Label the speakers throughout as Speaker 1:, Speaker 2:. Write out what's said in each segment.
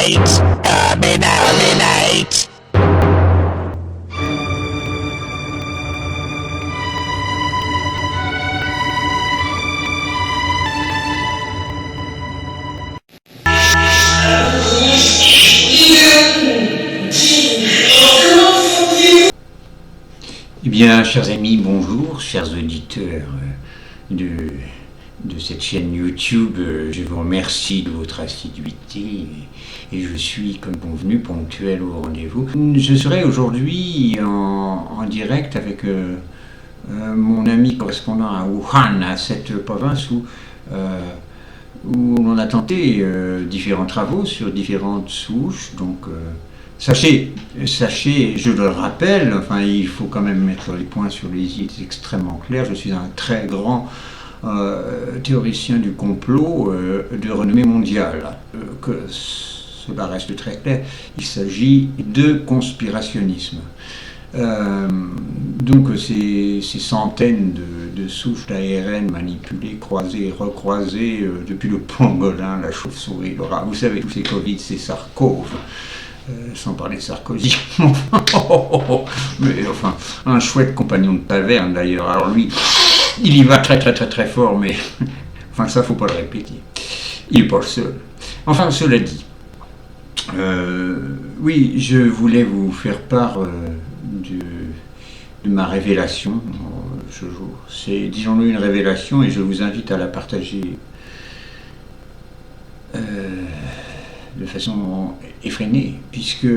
Speaker 1: Terminate! Terminate!
Speaker 2: Eh bien, chers amis, bonjour, chers auditeurs de cette chaîne YouTube, je vous remercie de votre assiduité et je suis, comme convenu, ponctuel au rendez-vous. Je serai aujourd'hui en direct avec mon ami correspondant à Wuhan, à cette province où on a tenté différents travaux sur différentes souches. Donc, sachez, je le rappelle, enfin, il faut quand même mettre les points sur les i, c'est extrêmement clair. Je suis un très grand théoricien du complot de renommée mondiale. Que cela reste très clair, il s'agit de conspirationnisme. Donc ces centaines de souches d'ARN manipulées, croisées et recroisées depuis le pangolin, la chauve-souris, le rat, vous savez, tous ces Covid, ces sarcoses, sans parler de Sarkozy. Mais enfin, un chouette compagnon de taverne d'ailleurs. Alors lui, il y va très fort, mais enfin ça faut pas le répéter. Il est pas le seul. Enfin, cela dit, oui, je voulais vous faire part de ma révélation ce jour. C'est, disons-le, une révélation et je vous invite à la partager de façon effrénée, puisque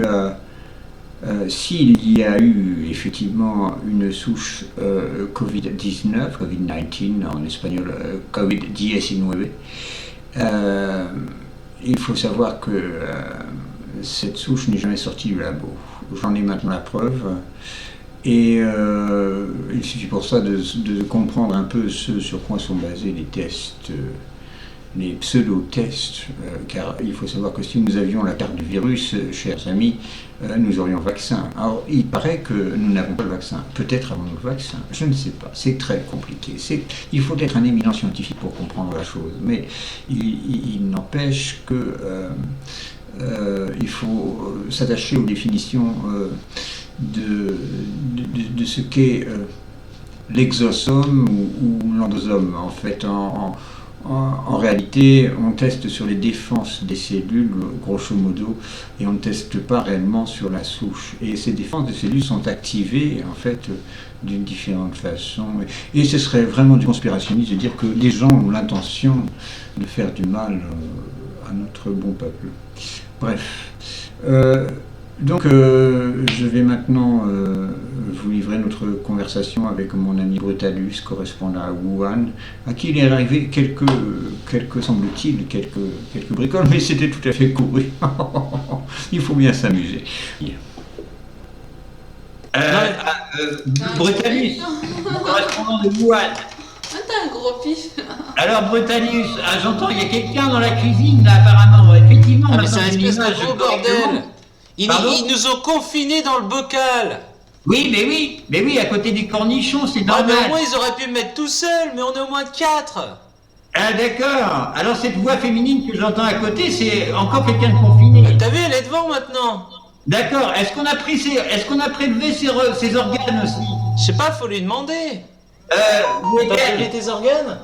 Speaker 2: s'il y a eu effectivement une souche Covid-19 en espagnol COVID-19, il faut savoir que cette souche n'est jamais sortie du labo. J'en ai maintenant la preuve. Et il suffit pour ça de comprendre un peu ce sur quoi sont basés les tests, les pseudo-tests, car il faut savoir que si nous avions la carte du virus, chers amis, nous aurions le vaccin. Alors, il paraît que nous n'avons pas le vaccin. Peut-être avons-nous le vaccin, je ne sais pas. C'est très compliqué. Il faut être un éminent scientifique pour comprendre la chose. Mais il n'empêche que il faut s'attacher aux définitions de ce qu'est l'exosome ou l'endosome. En fait, en réalité, on teste sur les défenses des cellules, grosso modo, et on ne teste pas réellement sur la souche. Et ces défenses de cellules sont activées, en fait, d'une différente façon. Et ce serait vraiment du conspirationnisme de dire que les gens ont l'intention de faire du mal à notre bon peuple. Bref. Donc, je vais maintenant vous livrer notre conversation avec mon ami Brutalus, correspondant à Wuhan, à qui il est arrivé semble-t-il, quelques bricoles, mais c'était tout à fait couru. Il faut bien s'amuser. Brutalus, correspondant de Wuhan.
Speaker 3: T'as un gros pif.
Speaker 2: Alors Brutalus, j'entends, il y a quelqu'un dans la cuisine, là, apparemment. Effectivement,
Speaker 4: mais c'est un espèce de gros bordel. Ils nous ont confinés dans le bocal.
Speaker 2: Oui, mais oui, à côté des cornichons, c'est normal.
Speaker 4: Mais au moins, ils auraient pu me mettre tout seul, mais on est au moins 4.
Speaker 2: Ah d'accord. Alors cette voix féminine que j'entends à côté, c'est encore quelqu'un de confiné.
Speaker 4: T'as vu, elle est devant maintenant.
Speaker 2: D'accord. Est-ce qu'on a prélevé ses organes aussi?
Speaker 4: Je sais pas, faut lui demander.
Speaker 2: T'as
Speaker 4: prélevé tes organes?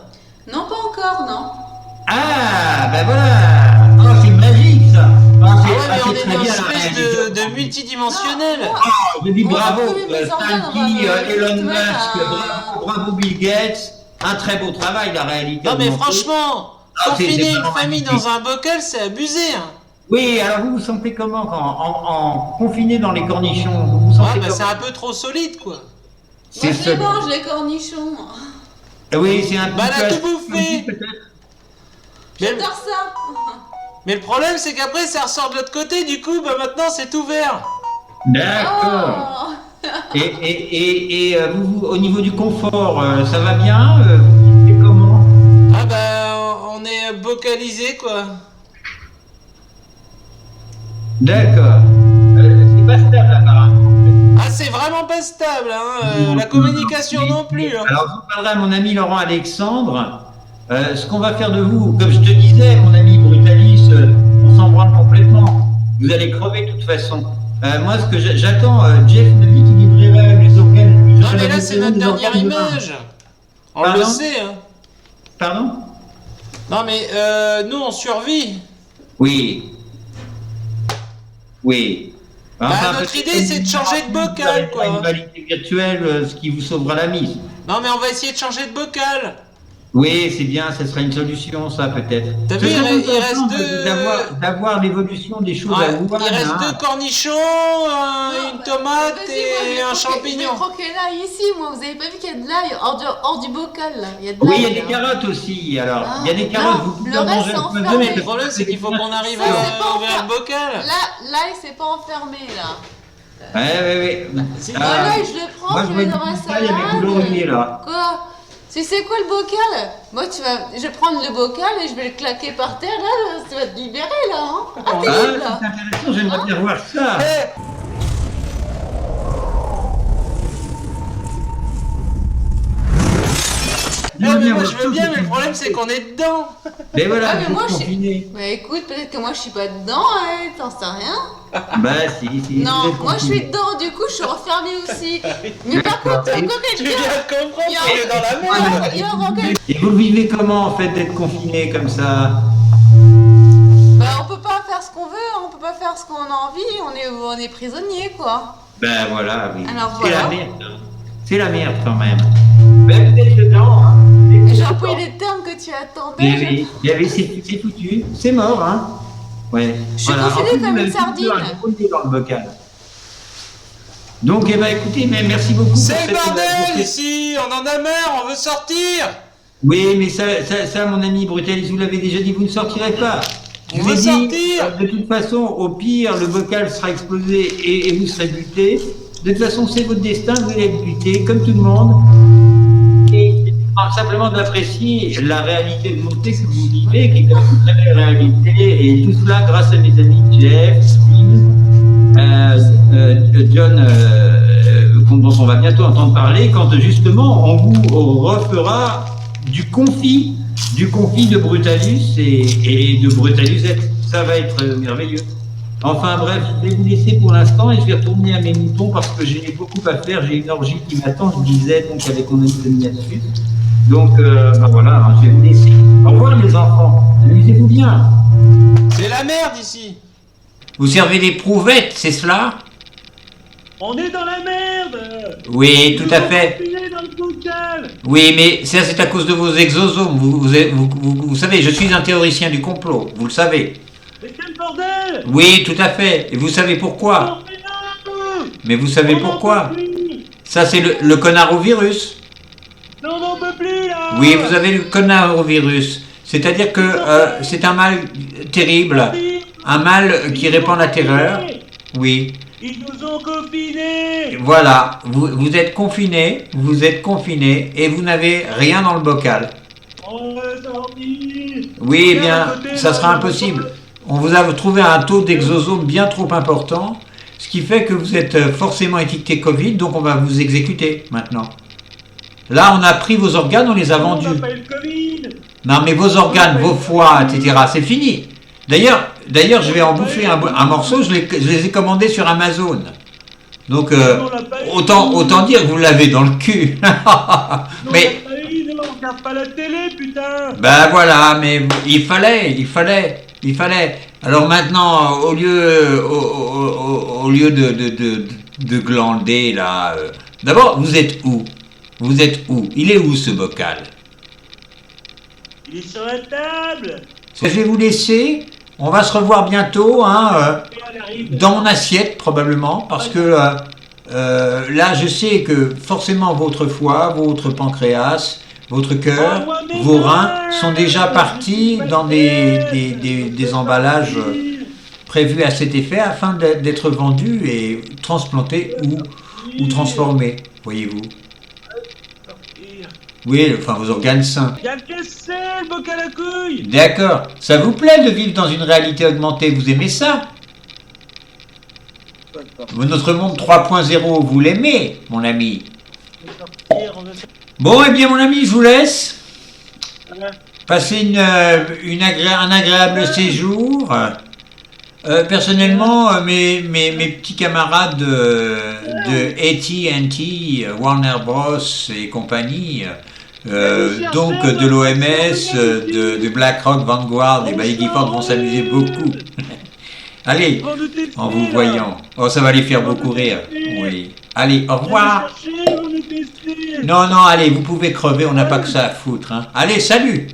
Speaker 3: Non, pas encore, non.
Speaker 2: Ah, ben voilà. Oh, c'est magique ça.
Speaker 4: Mais on est dans une espèce de multidimensionnel.
Speaker 2: Je dis bravo, Stanley, Elon Musk, bravo Bill Gates. Un très beau travail, la réalité.
Speaker 4: Non mais franchement, confiner une famille dans un bocal, c'est abusé. Hein.
Speaker 2: Oui, alors vous vous sentez comment en confiné dans les cornichons? Vous vous sentez
Speaker 4: c'est un peu trop solide, quoi.
Speaker 3: Moi, je les mange, les cornichons.
Speaker 2: Oui, c'est un peu...
Speaker 4: elle a tout bouffé.
Speaker 3: J'adore ça.
Speaker 4: Mais le problème, c'est qu'après, ça ressort de l'autre côté, du coup, maintenant, c'est ouvert.
Speaker 2: D'accord. Oh. Et vous, au niveau du confort, ça va bien? Vous vivez comment?
Speaker 4: On est bocalisé, quoi.
Speaker 2: D'accord. C'est pas stable, apparemment.
Speaker 4: C'est vraiment pas stable, hein. La communication non plus. Hein.
Speaker 2: Alors, je vous parlerai à mon ami Laurent Alexandre. Ce qu'on va faire de vous, comme je te disais, mon ami Brutalis, on s'en branle complètement. Vous allez crever de toute façon. Moi, ce que j'attends, Jeff m'a dit qu'il livrerait les organes.
Speaker 4: Non, mais là, c'est notre dernière image. On le sait, hein.
Speaker 2: Pardon?
Speaker 4: Non, mais nous, on survit.
Speaker 2: Oui. Oui.
Speaker 4: Bah, notre idée, c'est de changer de bocal, quoi.
Speaker 2: Une réalité virtuelle, ce qui vous sauvera la mise.
Speaker 4: Non, mais on va essayer de changer de bocal.
Speaker 2: Oui, c'est bien, ça sera une solution, ça, peut-être.
Speaker 4: T'as vu, il reste
Speaker 2: d'avoir l'évolution des choses à Wuhan.
Speaker 4: Il reste 2 cornichons, une tomate et un champignon.
Speaker 3: Je vais croquer l'ail ici, moi. Vous avez pas vu qu'il y a de l'ail hors du bocal, là. Il y a de
Speaker 2: Oui,
Speaker 3: l'ail.
Speaker 2: il y a des carottes aussi, alors. Il y a des carottes, vous pouvez en manger un peu.
Speaker 4: Mais le problème, c'est qu'il faut qu'on arrive à ouvrir le bocal.
Speaker 3: Là, l'ail, c'est pas enfermé, là.
Speaker 2: Ouais.
Speaker 3: L'ail, je le prends, je mets dans ma salade.
Speaker 2: Avec de l'oignon, là.
Speaker 3: Quoi? Tu sais quoi le bocal? Moi, je vais prendre le bocal et je vais le claquer par terre, là, ça va te libérer, là, hein? Ah, terrible, là.
Speaker 2: C'est intéressant, j'aimerais bien voir ça.
Speaker 4: Moi, je veux bien, mais le problème, c'est qu'on est dedans.
Speaker 2: Mais voilà,
Speaker 3: mais moi,
Speaker 2: confiné.
Speaker 3: Bah écoute, peut-être que moi, je suis pas dedans, hein, t'en sais rien.
Speaker 2: Bah si.
Speaker 3: Non, moi, je suis dedans, du coup, je suis refermée aussi. Mais par contre, quand
Speaker 4: Tu viens de comprendre qu'on est dans la merde.
Speaker 2: Et vous le vivez comment, en fait, d'être confiné comme ça?
Speaker 3: Bah, on peut pas faire ce qu'on veut, on peut pas faire ce qu'on a envie, on est prisonnier, quoi.
Speaker 2: Ben voilà, oui.
Speaker 3: Alors,
Speaker 2: c'est
Speaker 3: voilà.
Speaker 2: la merde. Hein. C'est la merde, quand même. Ben, vous êtes dedans, hein.
Speaker 3: J'ai employé les termes que tu attendais.
Speaker 2: Il y avait c'est foutu. C'est mort, hein. Ouais.
Speaker 3: Je suis confinée comme une sardine.
Speaker 2: Dans le bocal. Donc, eh ben, écoutez, mais merci beaucoup.
Speaker 4: C'est le bordel ici, on en a marre, on veut sortir.
Speaker 2: Oui, mais ça, mon ami Brutalis, vous l'avez déjà dit, vous ne sortirez pas.
Speaker 4: On veut sortir.
Speaker 2: De toute façon, au pire, le bocal sera explosé et vous serez buté. De toute façon, c'est votre destin, vous allez être buté, comme tout le monde. Et simplement d'apprécier la réalité de montée que vous vivez, qui est quand même une très belle réalité. Et tout cela grâce à mes amis Jeff, Steve, John, dont on va bientôt entendre parler, quand justement on vous refera du confit de Brutalus et de Brutalus. Ça va être merveilleux. Enfin bref, je vais vous laisser pour l'instant et je vais retourner à mes moutons parce que j'ai beaucoup à faire. J'ai une orgie qui m'attend, je disais, donc avec mon ami là-dessus. Donc ben voilà, hein, je vais vous laisser. Au revoir les enfants, amusez-vous bien.
Speaker 4: C'est la merde ici.
Speaker 2: Vous servez des prouvettes, c'est cela?
Speaker 1: On est dans la merde.
Speaker 2: Oui, tout à fait.
Speaker 1: Dans le bocal.
Speaker 2: Oui, mais ça c'est à cause de vos exosomes. Vous savez, je suis un théoricien du complot, vous le savez.
Speaker 1: Mais quel bordel.
Speaker 2: Oui, tout à fait. Et vous savez pourquoi? Mais vous savez pourquoi? Ça c'est le conarovirus.
Speaker 1: Non, on n'en peut plus là.
Speaker 2: Oui, vous avez le conarovirus. C'est-à-dire que c'est un mal terrible, un mal qui répand la terreur. Oui.
Speaker 1: Ils nous ont confinés.
Speaker 2: Voilà, vous êtes confinés et vous n'avez rien dans le bocal.
Speaker 1: On est sortis.
Speaker 2: Oui, eh bien, ça sera impossible. On vous a trouvé un taux d'exosome bien trop important, ce qui fait que vous êtes forcément étiqueté Covid, donc on va vous exécuter maintenant. Là, on a pris vos organes, on les a vendus.
Speaker 1: On n'a pas eu le Covid.
Speaker 2: Non, mais vos organes, vos foies, etc., c'est fini. D'ailleurs, je vais en bouffer un morceau, je les ai commandés sur Amazon. Donc, autant dire que vous l'avez dans le cul. Mais,
Speaker 1: on regarde pas la télé, putain.
Speaker 2: ben voilà, mais il fallait. Alors maintenant, au lieu de glander là, d'abord, vous êtes où? Il est où ce bocal?
Speaker 1: Il est sur la table.
Speaker 2: Je vais vous laisser. On va se revoir bientôt, hein, dans mon assiette probablement, parce que là, je sais que forcément votre foie, votre pancréas, votre cœur, vos reins sont déjà partis dans des emballages prévus à cet effet afin d'être vendus et transplantés ou transformés, voyez-vous. Oui, enfin vos organes sains.
Speaker 1: Il y a cassé le bocal à couilles.
Speaker 2: D'accord. Ça vous plaît de vivre dans une réalité augmentée? Vous aimez ça? Notre monde 3.0, vous l'aimez, mon ami? Bon, eh bien, mon ami, je vous laisse. Passez un agréable séjour. Personnellement, mes petits camarades de AT&T, Warner Bros et compagnie, donc de l'OMS, de BlackRock, Vanguard et Baillie Gifford vont s'amuser beaucoup. Allez, en vous voyant. Oh, ça va les faire beaucoup rire. Oui. Allez, au revoir. Non, non, allez, vous pouvez crever, on n'a pas que ça à foutre. Hein. Allez, salut.